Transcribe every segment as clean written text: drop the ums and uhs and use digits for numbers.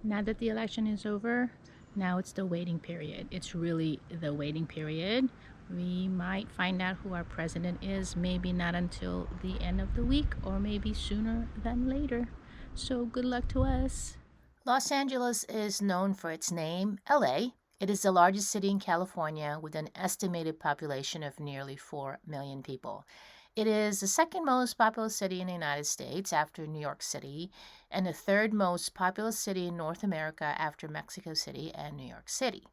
Now that the election is over, now it's the waiting period. It's really the waiting period. We might find out who our president is, maybe not until the end of the week, or maybe sooner than later. So good luck to us. Los Angeles is known for its name, LA. It is the largest city in California with an estimated population of nearly 4 million people. It is the second most populous city in the United States after New York City, and the third most populous city in North America after Mexico City and New York City.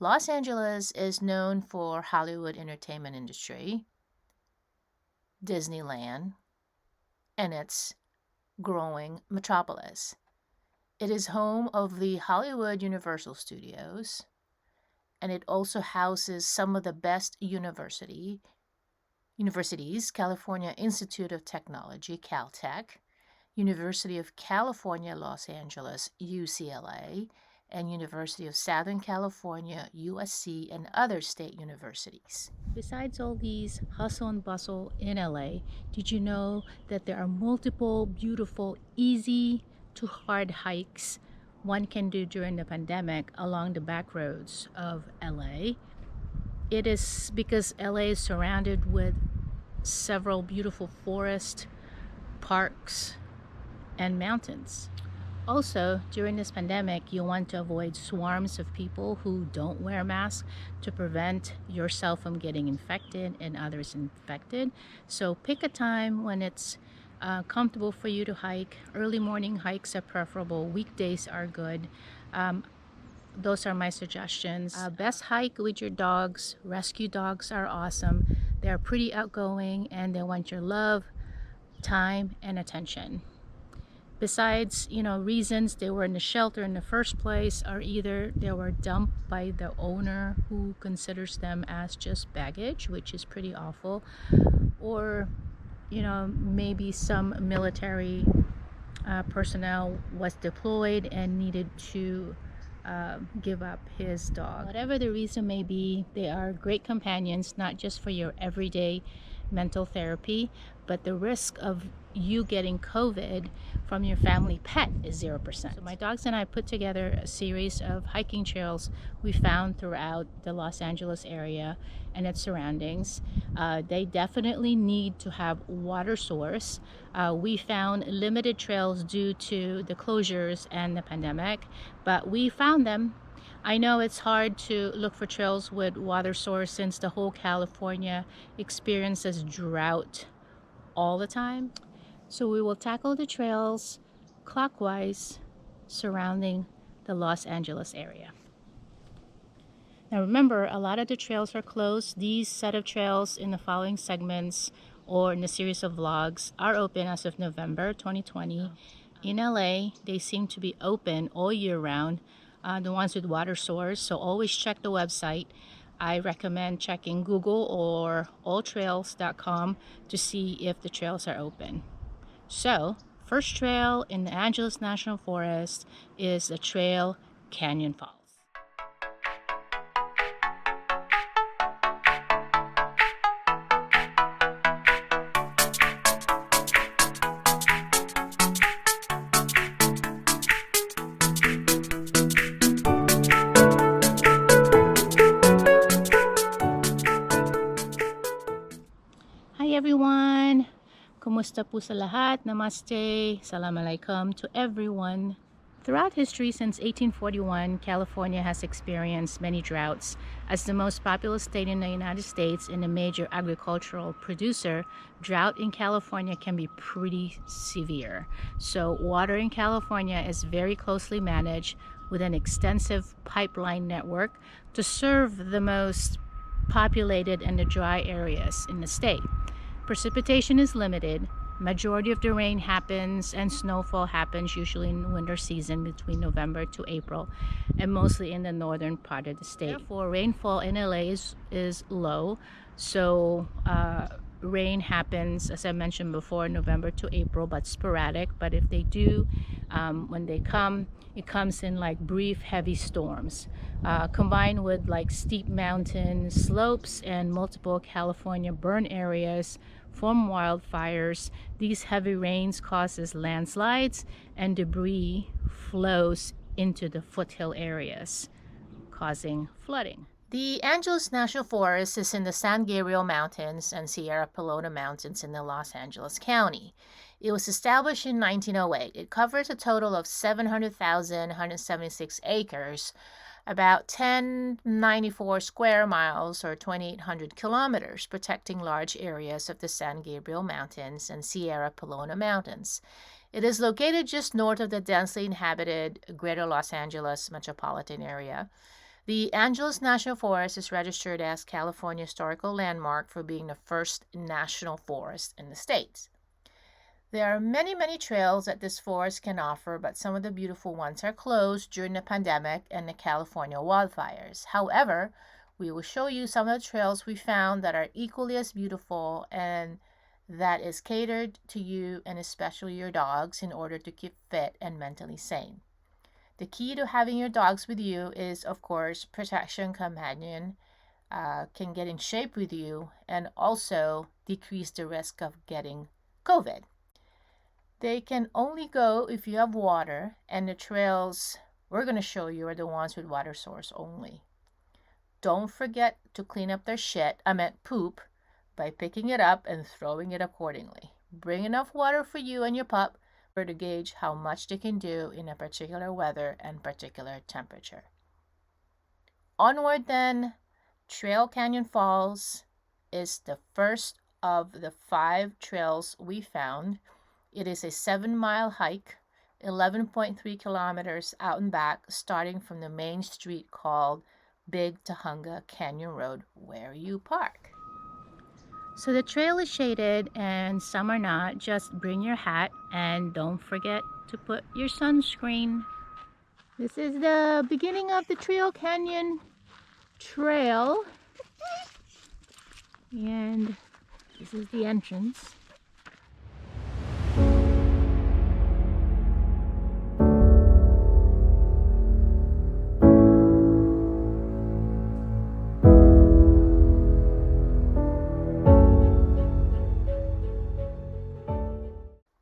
Los Angeles is known for Hollywood entertainment industry, Disneyland, and its growing metropolis. It is home of the Hollywood Universal Studios, and it also houses some of the best universities, California Institute of Technology, Caltech, University of California, Los Angeles, UCLA, and University of Southern California, USC, and other state universities. Besides all these hustle and bustle in LA, did you know that there are multiple beautiful, easy to hard hikes one can do during the pandemic along the back roads of LA? It is because LA is surrounded with several beautiful forests, parks, and mountains. Also, during this pandemic, you want to avoid swarms of people who don't wear masks to prevent yourself from getting infected and others infected. So pick a time when it's comfortable for you to hike. Early morning hikes are preferable. Weekdays are good. Those are my suggestions. Best hike with your dogs. Rescue dogs are awesome. They're pretty outgoing and they want your love, time, and attention. Besides, reasons they were in the shelter in the first place, or either they were dumped by the owner who considers them as just baggage, which is pretty awful, or maybe some military personnel was deployed and needed to give up his dog. Whatever the reason may be, they are great companions, not just for your everyday mental therapy, but the risk of you getting COVID from your family pet is 0%. So my dogs and I put together a series of hiking trails we found throughout the Los Angeles area and its surroundings. They definitely need to have water source. We found limited trails due to the closures and the pandemic, but we found them. I know it's hard to look for trails with water source since the whole California experiences drought all the time. So we will tackle the trails clockwise surrounding the Los Angeles area. Now remember, a lot of the trails are closed. These set of trails in the following segments or in the series of vlogs are open as of November 2020. In LA, they seem to be open all year round, the ones with water source, so always check the website. I recommend checking Google or alltrails.com to see if the trails are open. So, first trail in the Angeles National Forest is the trail Canyon Falls. Hi everyone! Kumusta po sa lahat? Namaste, salam alaikum to everyone. Throughout history since 1841, California has experienced many droughts. As the most populous state in the United States and a major agricultural producer, drought in California can be pretty severe. So water in California is very closely managed with an extensive pipeline network to serve the most populated and the dry areas in the state. Precipitation is limited. Majority of the rain happens and snowfall happens usually in winter season between November to April and mostly in the northern part of the state. Therefore, rainfall in LA is low, so rain happens, as I mentioned before, November to April, but sporadic. But if they do, when they come, it comes in like brief heavy storms, combined with like steep mountain slopes and multiple California burn areas from wildfires. These heavy rains causes landslides and debris flows into the foothill areas, causing flooding. The Angeles National Forest is in the San Gabriel Mountains and Sierra Pelona Mountains in the Los Angeles County. It was established in 1908. It covers a total of 700,176 acres, about 1094 square miles or 2,800 kilometers, protecting large areas of the San Gabriel Mountains and Sierra Pelona Mountains. It is located just north of the densely inhabited Greater Los Angeles metropolitan area. The Angeles National Forest is registered as California Historical Landmark for being the first national forest in the state. There are many, many trails that this forest can offer, but some of the beautiful ones are closed during the pandemic and the California wildfires. However, we will show you some of the trails we found that are equally as beautiful and that is catered to you and especially your dogs in order to keep fit and mentally sane. The key to having your dogs with you is, of course, protection. Companion can get in shape with you and also decrease the risk of getting COVID. They can only go if you have water, and the trails we're going to show you are the ones with water source only. Don't forget to clean up their poop, by picking it up and throwing it accordingly. Bring enough water for you and your pup to gauge how much they can do in a particular weather and particular temperature. Onward then, Trail Canyon Falls is the first of the 5 trails we found. It is a 7-mile hike, 11.3 kilometers out and back, starting from the main street called Big Tujunga Canyon Road, where you park. So the trail is shaded and some are not. Just bring your hat and don't forget to put your sunscreen. This is the beginning of the Trail Canyon Trail. And this is the entrance.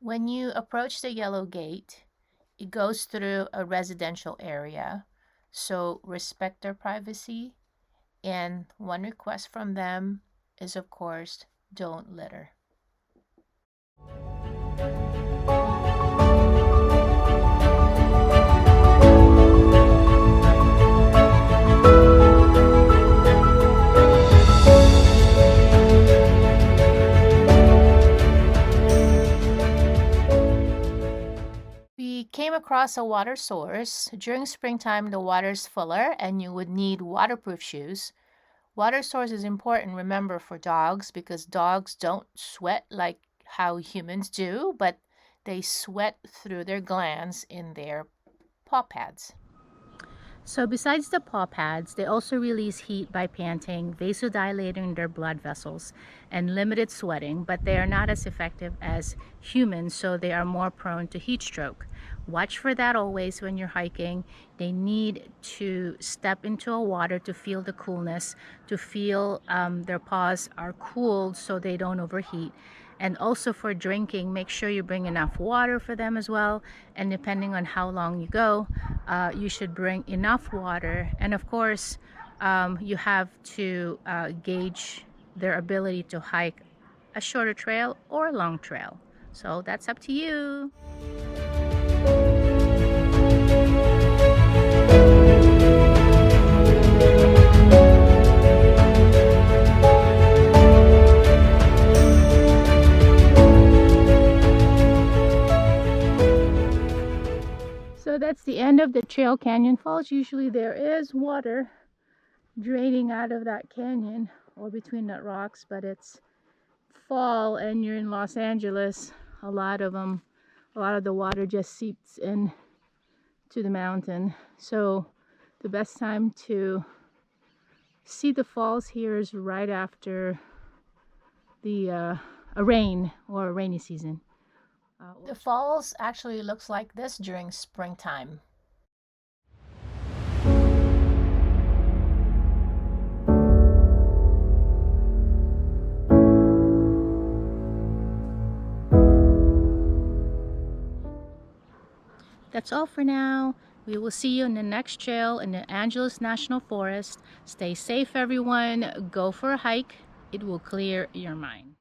When you approach the yellow gate, it goes through a residential area, so respect their privacy. And one request from them is, of course, don't litter. Came across a water source. During springtime, the water's fuller and you would need waterproof shoes. Water source is important, remember, for dogs because dogs don't sweat like how humans do, but they sweat through their glands in their paw pads. So besides the paw pads, they also release heat by panting, vasodilating their blood vessels, and limited sweating, but they are not as effective as humans, so they are more prone to heat stroke. Watch for that always when you're hiking. They need to step into a water to feel the coolness, to feel their paws are cooled so they don't overheat. And also for drinking, make sure you bring enough water for them as well. And depending on how long you go, you should bring enough water. And of course, you have to gauge their ability to hike a shorter trail or a long trail. So that's up to you. So that's the end of the Trail Canyon Falls. Usually there is water draining out of that canyon or between the rocks, but it's fall and you're in Los Angeles. A lot of the water just seeps in to the mountain. So the best time to see the falls here is right after a rainy season. The falls actually looks like this during springtime. That's all for now. We will see you in the next trail in the Angeles National Forest. Stay safe, everyone. Go for a hike. It will clear your mind.